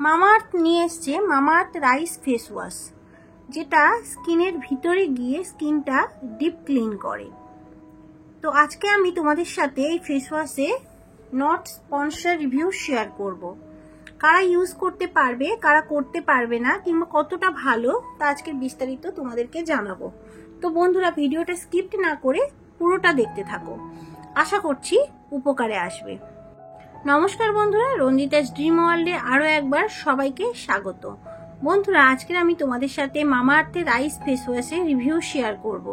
Mamaearth নিয়ে এসছে Mamaearth rice face wash, যেটা স্কিনের ভিতরে গিয়ে স্কিনটা ডিপ ক্লিন করে। তো আজকে আমি তোমাদের সাথে এই ফেস ওয়াশে নট স্পন্সর রিভিউ শেয়ার করব। কারা ইউজ করতে পারবে, কারা করতে পারবে না, কিংবা কতটা ভালো তা আজকে বিস্তারিত তোমাদেরকে জানাবো। তো বন্ধুরা, ভিডিওটা স্কিপ না করে পুরোটা দেখতে থাকো, আশা করছি উপকারে আসবে। নমস্কার বন্ধুরা, রঞ্জিতাস ড্রিম ওয়ার্ল্ডে আরও একবার সবাইকে স্বাগত। বন্ধুরা, আজকে আমি তোমাদের সাথে মামাআর্থের রাইস ফেস ওয়াশের রিভিউ শেয়ার করব।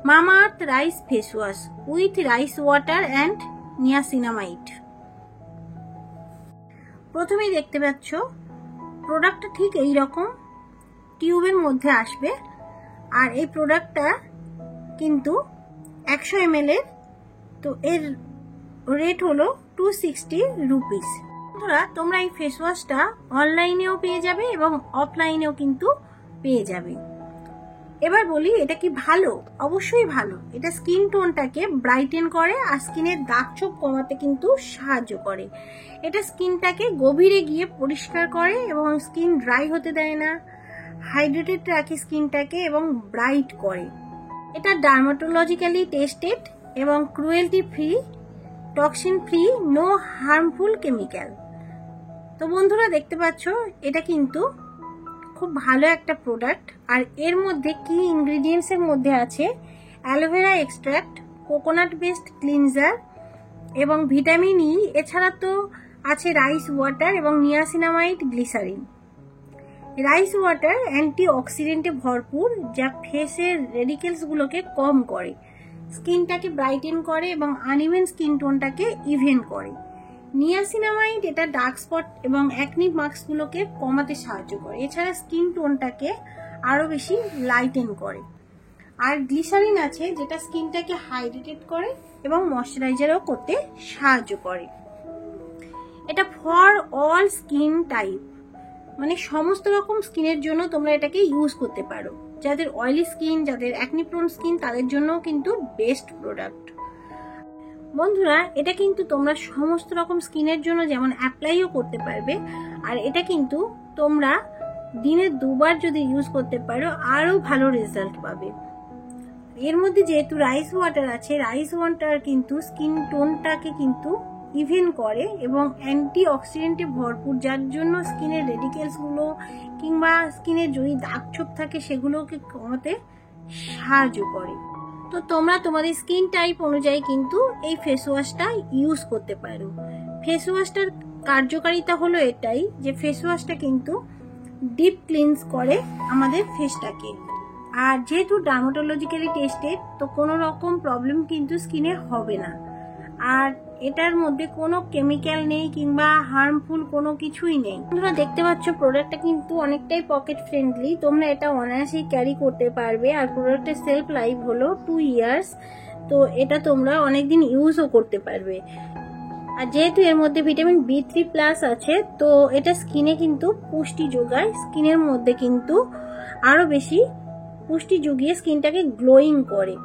Mamaearth rice face wash with rice water and niacinamide. প্রথমেই দেখতে পাচ্ছ প্রোডাক্টটা ঠিক এই রকম টিউবের মধ্যে আসবে, আর এই প্রোডাক্টটা কিন্তু 100 ml এর। তো এর রেট হলো 260 রুপিস। বন্ধুরা, তোমরা এই ফেস ওয়াশটা অনলাইনেও পেয়ে যাবে এবং অফলাইনেও কিন্তু পেয়ে যাবে। এবার বলি, এটা কি ভালো? অবশ্যই ভালো। এটা স্কিন টোনটাকে ব্রাইটেন করে আর স্কিনের দাগ ছোপ কমাতে কিন্তু সাহায্য করে। এটা স্কিনটাকে গভীরে গিয়ে পরিষ্কার করে এবং স্কিন ড্রাই হতে দেয় না, হাইড্রেটেড রাখে স্কিনটাকে এবং ব্রাইট করে। এটা ডার্মাটোলজিক্যালি টেস্টেড এবং cruelty free, toxin free, no harmful chemical. তো বন্ধুরা, দেখতে পাচ্ছ এটা কিন্তু খুব ভালো একটা প্রোডাক্ট। আর এর মধ্যে কি ইনগ্রিডিয়েন্টস এর মধ্যে আছে? Aloe vera extract, coconut based cleanser এবং ভিটামিন ই। এছাড়া তো আছে রাইস ওয়াটার এবং niacinamide glycerin. Rice water anti অক্সিডেন্টে ভরপুর, যা ফেসের রেডিকেলস গুলোকে কম করে, স্কিনটাকে ব্রাইটেন করে এবং আনইভেন স্কিন টোনটাকে ইভেন করে। নিয়াসিনামাইড এটা ডার্ক স্পট এবং অ্যাকনি মার্কস গুলোকে কমাতে সাহায্য করে। এছাড়া স্কিন টোনটাকে আরো বেশি লাইটেন করে। আর গ্লিসারিন আছে, যেটা স্কিনটাকে হাইড্রেটেড করে এবং ময়শ্চারাইজারও করতে সাহায্য করে। এটা ফর অল স্কিন টাইপ, মানে সমস্ত রকম স্কিনের জন্য তোমরা এটাকে ইউজ করতে পারো। যাদের অয়েলি স্কিন, যাদের অ্যাকনি প্রোন স্কিন, তাদের জন্য কিন্তু বেস্ট প্রোডাক্ট। বন্ধুরা, এটা কিন্তু তোমরা সমস্ত রকম স্কিনের জন্য যেমন অ্যাপ্লাইও করতে পারবে, আর এটা কিন্তু তোমরা দিনে 2 বার যদি ইউজ করতে পারো আরো ভালো রেজাল্ট পাবে। এর মধ্যে যেহেতু রাইস ওয়াটার আছে, রাইস ওয়াটার কিন্তু স্কিন টোনটাকে কিন্তু ইভেন করে এবং অ্যান্টি অক্সিডেন্টে ভরপুর, যার জন্য স্কিনের রেডিকেলস গুলো কিংবা স্কিনের যদি দাগ ছোপ থাকে সেগুলোকে কমাতে সাহায্য করে। তো তোমরা তোমাদের স্কিন টাইপ অনুযায়ী কিন্তু এই ফেস ওয়াশটা ইউজ করতে পারো। ফেস ওয়াশটার কার্যকারিতা হলো এটাই যে ফেস ওয়াশটা কিন্তু ডিপ ক্লিনস করে আমাদের ফেসটাকে। আর যেহেতু ডার্মাটোলজিক্যালি টেস্টেড, তো কোনো রকম প্রবলেম কিন্তু স্কিনে হবে না। আর এটার মধ্যে কোনো কেমিক্যাল নেই কিংবা হার্মফুল কোনো কিছুই নেই। তোমরা দেখতে পাচ্ছ প্রোডাক্টটা কিন্তু অনেকটাই পকেট ফ্রেন্ডলি, তোমরা এটা অনায়াসেই ক্যারি করতে পারবে। আর প্রোডাক্টের সেলফ লাইফ হলো 2 ইয়ার্স, তো এটা তোমরা অনেকদিন ইউজও করতে পারবে। আর যেহেতু এর মধ্যে ভিটামিন B3+ আছে, তো এটা স্কিনে কিন্তু পুষ্টি যোগায়, স্কিনের মধ্যে কিন্তু আরো বেশি পুষ্টি যোগিয়ে স্কিনটাকে গ্লোয়িং করে।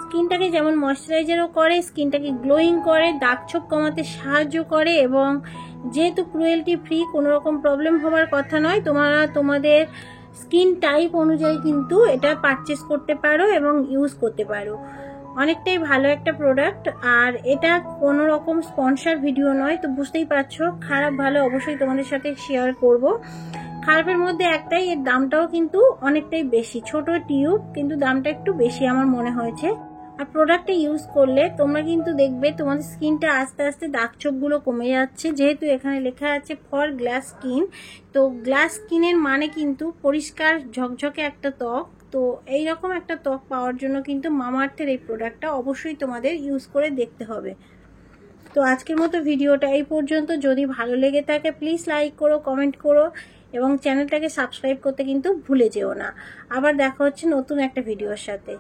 স্কিনটাকে যেমন ময়শ্চারাইজারও করে, স্কিনটাকে গ্লোয়িং করে, দাগ ছোপ কমাতে সাহায্য করে এবং যেহেতু ক্রুয়েলটি ফ্রি, কোনো রকম প্রবলেম হওয়ার কথা নয়। তোমরা তোমাদের স্কিন টাইপ অনুযায়ী কিন্তু এটা পারচেস করতে পারো এবং ইউজ করতে পারো। অনেকটাই ভালো একটা প্রোডাক্ট। আর এটা কোনো রকম স্পন্সর ভিডিও নয়, তো বুঝতেই পারছো খারাপ ভালো অবশ্যই তোমাদের সাথে শেয়ার করব। খারাপের মধ্যে একটাই, এর দামটাও কিন্তু অনেকটাই বেশি। ছোট টিউব কিন্তু দামটা একটু বেশি আমার মনে হয়েছে। আর প্রোডাক্টটা ইউজ করলে তোমরা কিন্তু দেখবে তোমাদের স্কিনটা আস্তে আস্তে দাগ ছোপগুলো কমে যাচ্ছে। যেহেতু এখানে লেখা আছে ফর গ্লাস স্কিন, তো গ্লাস স্কিনের মানে কিন্তু পরিষ্কার ঝকঝকে একটা ত্বক। তো এইরকম একটা ত্বক পাওয়ার জন্য কিন্তু মামাআর্থের এই প্রোডাক্টটা অবশ্যই তোমাদের ইউজ করে দেখতে হবে। তো আজকের মতো ভিডিওটা এই পর্যন্ত। যদি ভালো লেগে থাকে প্লিজ লাইক করো, কমেন্ট করো এবং চ্যানেলটাকে সাবস্ক্রাইব করতে কিন্তু ভুলে যেও না। আবার দেখা হচ্ছে নতুন একটা ভিডিওর সাথে।